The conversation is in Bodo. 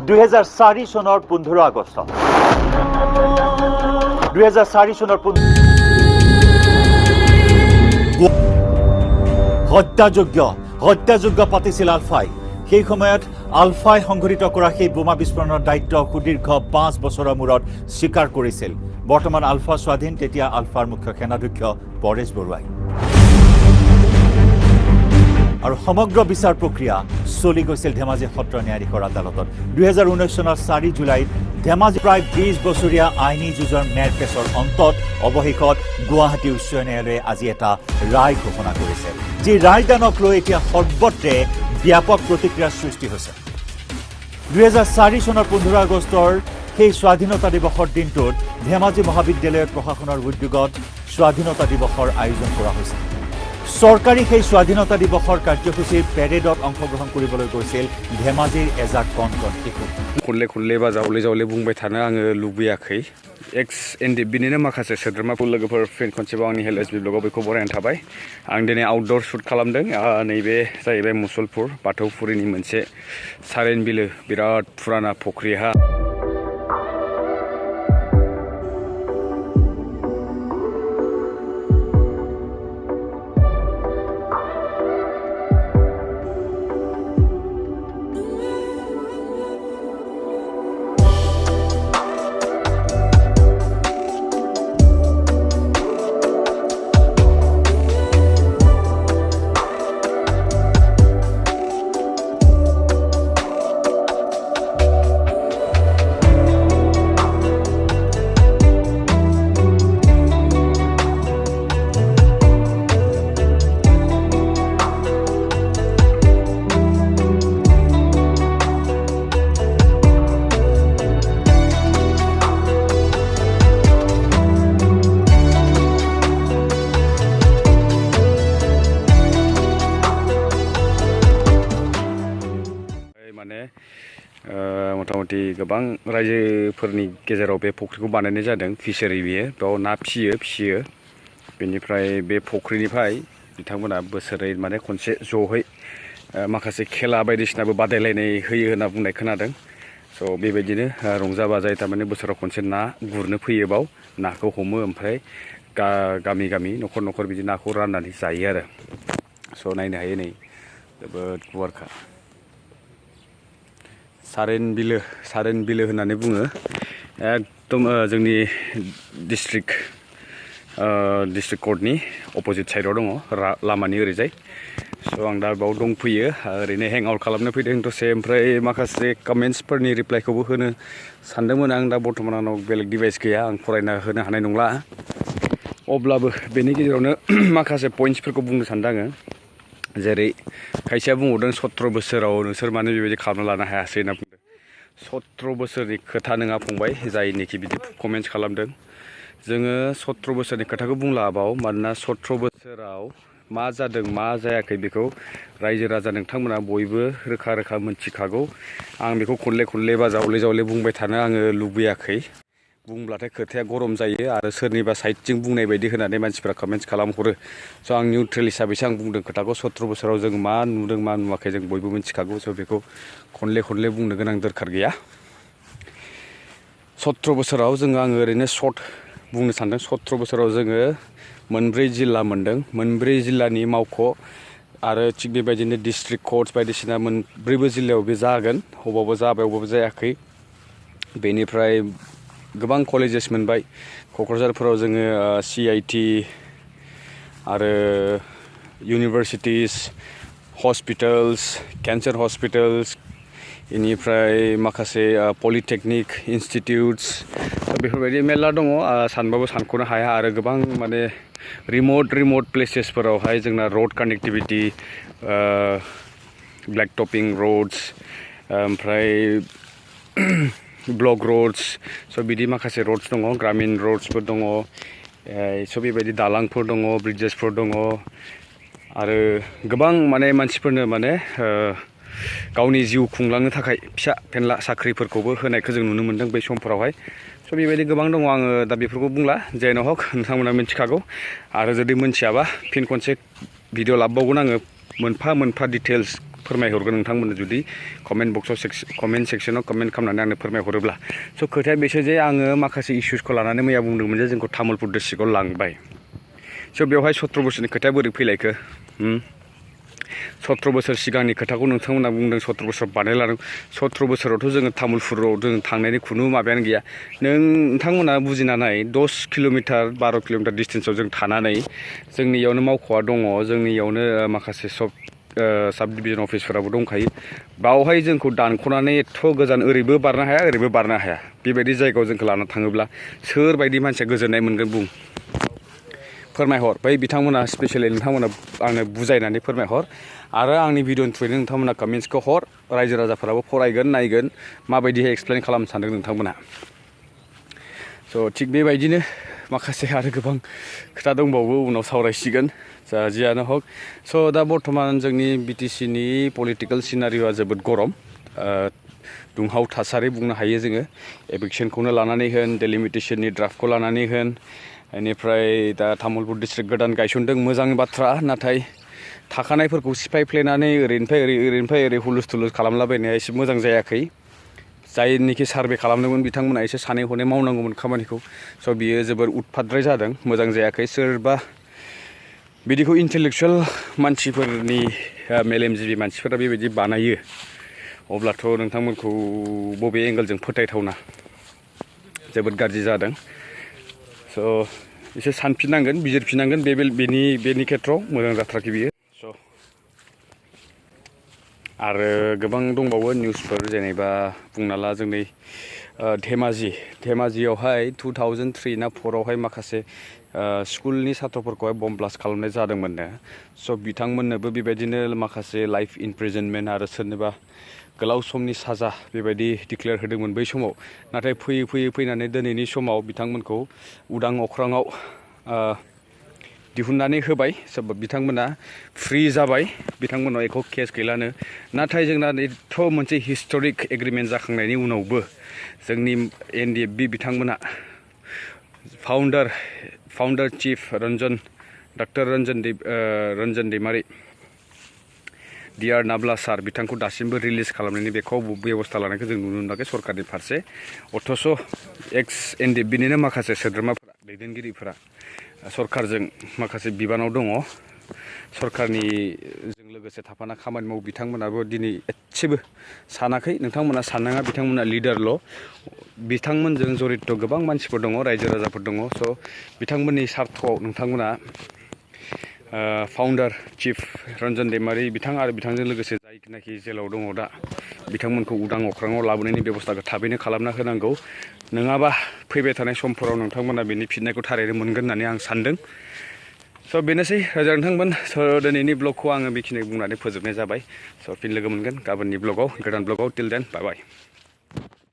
2004 চনৰ 15 আগষ্ট 2004 চনৰ হত্যাযোগ্য পাতিছিল আলফাই। সেই সময়ত আলফাই সংঘটিত কৰা সেই বোমা বিস্ফোৰণৰ দায়িত্ব সুদীৰ্ঘ 5 বছৰৰ মূৰত স্বীকাৰ কৰিছিল বৰ্তমান আলফা স্বাধীন তেতিয়া আলফাৰ মুখ্য সেনাধ্যক্ষ পৰেশ বৰুৱাই। আৰু সমগ্ৰ বিচাৰ প্ৰক্ৰিয়া চলি গৈছিল ধেমাজি সত্ৰ ন্যায়াধীশৰ আদালতত। 2019 চনৰ 4 জুলাইত ধেমাজি প্ৰায় 20 বছৰীয়া আইনী যুঁজৰ মেৰ পেছৰ অন্তত অৱশেষত গুৱাহাটী উচ্চ ন্যায়ালয়ে আজি এটা ৰায় ঘোষণা কৰিছে, যি ৰায়দানক লৈ এতিয়া সৰ্বত্ৰে ব্যাপক প্ৰতিক্ৰিয়াৰ সৃষ্টি হৈছে। 2004 চনৰ 15 আগষ্টৰ সেই স্বাধীনতা দিৱসৰ দিনটোত ধেমাজি মহাবিদ্যালয়ৰ প্ৰশাসনৰ উদ্যোগত স্বাধীনতা দিৱসৰ আয়োজন কৰা হৈছে। চৰকাৰী সেই স্বাধীনতা দিৱসৰ কাৰ্যসূচীৰ পেৰেডত অংশগ্ৰহণ কৰিবলৈ গৈছিল ধেমাজিৰ এজাক কণ শিশু। खनले बा जावले बुंबाय थानो आङो लुबैयाखै। एक्स एनडि बिनिनो माखासे सोद्रोमाफोर लोगोफोर फिन खनसेबाव आंनि हेल एसबि ब्लगाव बेखौ बरायनाय थाबाय। आं दिनै आउटडोर शुट खालामदों। नैबे जाहैबाय मुसलपुर बाथौफुरिनि मोनसे सारेन बिलो, बिराद फुराना फख्रि हा। मथा-मथि गोबां रायजोफोरनि गेजेराव बे फख्रिखौ बानायनाय जादों। फिसारि बियो, बेयाव ना फिसियो। बेनिफ्राय बे फख्रिनिफ्राय बिथांमोना बोसोरै माने खनसे ज'है माखासे खेला बायदिसिनाबो बादायलायनाय होयो होनना बुंनाय खोनादों। स' बेबायदिनो रंजा बाजायै थारमाने बोसोराव खनसे ना गुरनो फैयो, बाव नाखौ हमो, ओमफ्राय गामि न'खर बिदि नाखौ राननानै जायो आरो। स' नायनो हायो नै जोबोद गुवारखा। सारेन बिलो होननानै बुङो। एकदम जोंनि डिस्ट्रिक्ट कर्टनि अपोजिट साइडआव दङ, लामानि ओरैजाय। स' आं दा बाव दंफैयो, ओरैनो हें आउट खालामनो फैदों दसे, ओमफ्राय माखासे कमेन्ट्सफोरनि रिप्लाइखौबो होनो सानदोंमोन आं। दा बर्थमान आंनाव बेलेग डिभाइस गैया, आं फरायना होनो हानाय नंला। अब्लाबो बेनि गेजेरावनो माखासे पइन्ट्सफोरखौ बुंनो सानदों आङो। जेरै खायसेया बुंहरदों 17 बोसोराव नोंसोर मानो बेबायदि खालामना लानो हायासै होनना बुंदों। 17 बोसोरनि खोथा नङा फंबाय, जायनिखि बिदि कमेन्ट्स खालामदों। जोङो 17 बोसोरनि खोथाखौ बुंला बाव, मानोना 17 बोसोराव मा जादों मा जायाखै बेखौ रायजो राजा नोंथांमोना बयबो रोखा मोनथिखागौ। आं बेखौ खनले बा जावले बुंबाय थानो आङो लुबैयाखै। बुंब्लाथाय खोथाया गरम जायो आरो सोरनिबा साइडजों बुंनाय बायदि होनानै मानसिफ्रा कमेन्ट्स खालामहरो। स' आं निउट्रेल हिसाबैसो आं बुंदों खोथाखौ। 17 बोसोराव जों मा नुदों मा नुवाखै जों बयबो मिथिखागौ। स' बेखौ खनले बुंनो गोनां दरखार गैया। 17 बोसोराव आङो ओरैनो सर्ट बुंनो सानदों। 17 बोसोराव जोङो 4 जिल्ला मोनदों। 4 जिल्लानि मावख' आरो थिग बेबायदिनो डिस्ट्रिक्ट कर्टस बायदिसिना 4 जिल्लायाव बे जागोन। अबावबा जाबाय, अबावबा जायाखै। बेनिफ्राय गोबां कलेजेस मोनबाय। क'क्राझारफोराव जोङो CIT आरो इउनिभारसिटिस, हस्पिटाल्स, केन्सार हस्पिटाल्स, बेनिफ्राय माखासे पलिटेकनिक इन्स्टिटिउट्स, बेफोरबायदि मेरला दङ। सानबाबो सानख'नो हाया। आरो गोबां माने रिमोट प्लेसेसफोरावहाय जोंना रड कानेक्टिभिटि, ब्लेक टपिं रड्स, ओमफ्राय ब्लक रड्स, स' बिदि माखासे रड्स दङ, ग्रामिन रड्सफोर दङ। स' बेबायदि दालांफोर दङ, ब्रिजेसफोर दङ। आरो गोबां माने मानसिफोरनो माने गावनि जिउ खुंलांनो थाखाय फिसा फेनला साख्रिफोरखौबो होनायखौ जों नुनो मोनदों बै समफोरावहाय। स' बेबायदि गोबां दङ। आङो दा बेफोरखौ बुंला, जेन' हक नोंथांमोना मिथिखागौ। आरो जुदि मिथियाबा फिन खनसे भिडिअ लाबोबावगोन आङो मोनफा डिटेल्स फोरमायहरगोन नोंथांमोननो जुदि कमेन्ट सेक्सनाव कमेन्ट खालामनानै आंनो फोरमायहरोब्ला स' खोथाया बेसो जे आङो माखासे इस्युसखौ लानानै मैया बुंदोंमोन जे जोंखौ तामुलपुर डिस्ट्रिक्टआव लांबाय स' बेवहाय 17 बोसोरनि खोथाया बोरै फैलायखो 17 बोसोर सिगांनि खोथाखौ नोंथांमोना बुंदों 17 बोसोर बानायलांदों 17 बोसोरावथ' जोङो तामुलपुराव जों थांनायनि खुनु माबायानो गैया नोंथांमोना बुजिना नाय 10 किल'मिटार 12 किल'मिटार डिस्टेन्सआव जों थानानै जोंनियावनो मावख'आ दङ जोंनियावनो माखासे साब डिभिजन अफिसफोराबो दंखायो बावहाय जोंखौ दानख'नानै एथ' गोजान ओरैबो बारनो हाया ओरैबो बारनो हाया बेबायदि जायगायाव जोंखौ लाना थाङोब्ला सोरबायदि मानसिया गोजोननाय मोनगोन बुं फोरमायहर बै बिथांमोना स्पेसियेलि नोंथांमोना आंनो बुजायनानै फोरमायहर आरो आंनि भिडिअनि थ्रुयैनो नोंथांमोना कमेन्ट्सखौ हर रायजो राजाफोराबो फरायगोन नायगोन माबायदिहाय एक्सप्लेन खालामनो सानदों नोंथांमोना स' थिग बेबायदिनो माखासे आरो गोबां खोथा दंबावो उनाव सावरायसिगोन जा जियानो हक स' दा बर्थमान जोंनि बिटिसिनि पलिटिकेल सिनारिय'आ जोबोद गरम दुंहाव थासारि बुंनो हायो जोङो एभिक्सनखौनो लानानै होन डेलिमिटेसननि ड्राफ्टखौ लानानै होन बेनिफ्राय दा तामुलपुर डिस्ट्रिक्ट गोदान गायसनदों मोजां बाथ्रा नाथाय थाखानायफोरखौ सिफायफ्लेनानै ओरैनिफ्राय ओरै हुलुस थुलुस खालामलाबायनाया एसे मोजां जायाखै जायनिखि सार्भे खालामदोंमोन बिथांमोना एसे सानै हनै मावनांगौमोन खामानिखौ स' बियो जोबोर उतफाद्राय जादों मोजां जायाखै सोरबा बिदिखौ इन्टेलेक्सुवेल मानसिफोरनि मेलेमजिबि मानसिफोरा बेबायदि बानायो अब्लाथ' नोंथांमोनखौ बबे एंगोलजों फोथायथावना जोबोद गाज्रि जादों स' एसे सानफिननांगोन बिजिरफिननांगोन बेनि खेथ्रआव मोजां जाथ्राखै बियो स' आरो गोबां दंबावो निउसफोर जेनेबा बुंना ला जोंनि धेमाजियावहाय 2003 ना 4आवहाय माखासे स्कुलनि सात्रफोरखौहाय बम ब्लास्ट खालामनाय जादोंमोननो स' बिथांमोननोबो बेबायदिनो माखासे लाइफ इनप्रिजनमेन्ट आरो सोरनोबा गोलाव समनि साजा बेबायदि डिक्लेयार होदोंमोन बै समाव नाथाय फैनानै दिनैनि समाव बिथांमोनखौ उदां अख्राङाव दिहुननानै होबाय बिथांमोना फ्रि जाबाय बिथांमोनाव एख' केस गैलानो नाथाय जोंना एथ' मोनसे हिस्ट'रिक एग्रिमेन्ट जाखांनायनि उनावबो जोंनि NDFB बिथांमोना फाउन्डार चिफ डक्टर रन्जन दैमारि Dr.Nabla सार बिथांखौ दासिमबो रिलिज खालामनायनि बेखौ बेबस्था लानायखौ जों नुनो मोनाखै सरकारनि फारसे अथ'स' एक्स NDFBनिनो माखासे सोद्रोमाफोरा दैदेनगिरिफोरा सरकारजों माखासे बिबानाव दङ सरकारनिजों लोगोसे थाफाना खामानि मावो बिथांमोनाबो दिनै एसेबो सानाखै नोंथांमोना साननाङा बिथांमोना लिडारल' बिथांमोनजों जरित गोबां मानसिफोर दङ रायजो राजाफोर दङ स' बिथांमोननि सार्थआव नोंथांमोना फाउन्डार चिफ रन्जन दैमारि बिथां आरो बिथांजों लोगोसे जायनाखि जेलाव दङ दा बिथांमोनखौ उदां अख्राङाव लाबोनायनि बेबस्थाखौ थाबैनो खालामना होनांगौ नङाबा फैबाय थानाय समफोराव नोंथांमोना बेनि फिननायखौ थारैनो मोनगोन होननानै आं सानदों स' बेनोसै नोंथांमोन स' दिनैनि ब्लगखौ आङो बेखिनि बुंनानै फोजोबनाय जाबाय स' फिन लोगो मोनगोन गाबोननि ब्लगाव गोदान ब्लगाव टिल देन बाय बाय